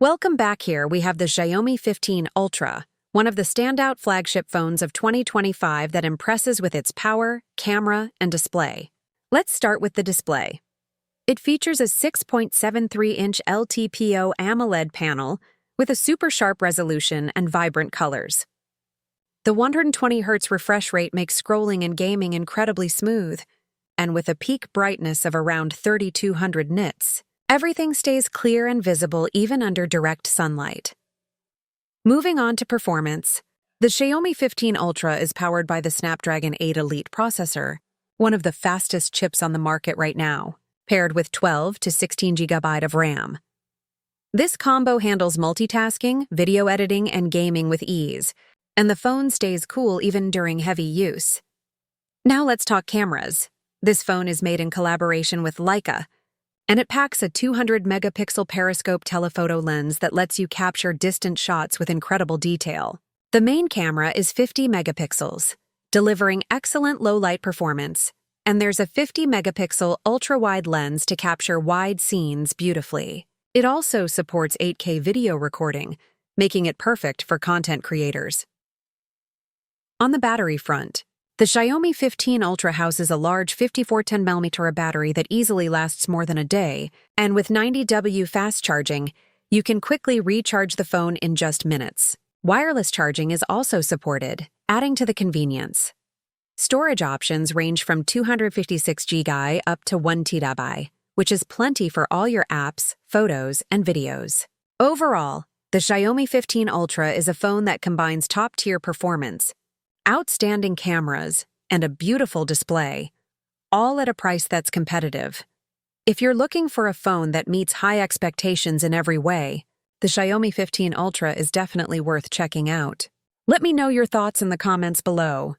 Welcome back. Here we have the Xiaomi 15 Ultra, one of the standout flagship phones of 2025 that impresses with its power, camera, and display. Let's start with the display. It features a 6.73-inch LTPO AMOLED panel with a super sharp resolution and vibrant colors. The 120Hz refresh rate makes scrolling and gaming incredibly smooth, and with a peak brightness of around 3200 nits. Everything stays clear and visible even under direct sunlight. Moving on to performance, the Xiaomi 15 Ultra is powered by the Snapdragon 8 Elite processor, one of the fastest chips on the market right now, paired with 12 to 16 GB of RAM. This combo handles multitasking, video editing, and gaming with ease, and the phone stays cool even during heavy use. Now let's talk cameras. This phone is made in collaboration with Leica, and it packs a 200-megapixel periscope telephoto lens that lets you capture distant shots with incredible detail. The main camera is 50 megapixels, delivering excellent low-light performance, and there's a 50-megapixel ultra-wide lens to capture wide scenes beautifully. It also supports 8K video recording, making it perfect for content creators. On the battery front, the Xiaomi 15 Ultra houses a large 5410mAh battery that easily lasts more than a day, and with 90W fast charging, you can quickly recharge the phone in just minutes. Wireless charging is also supported, adding to the convenience. Storage options range from 256GB up to 1TB, which is plenty for all your apps, photos, and videos. Overall, the Xiaomi 15 Ultra is a phone that combines top-tier performance, outstanding cameras, and a beautiful display, all at a price that's competitive. If you're looking for a phone that meets high expectations in every way, the Xiaomi 15 Ultra is definitely worth checking out. Let me know your thoughts in the comments below.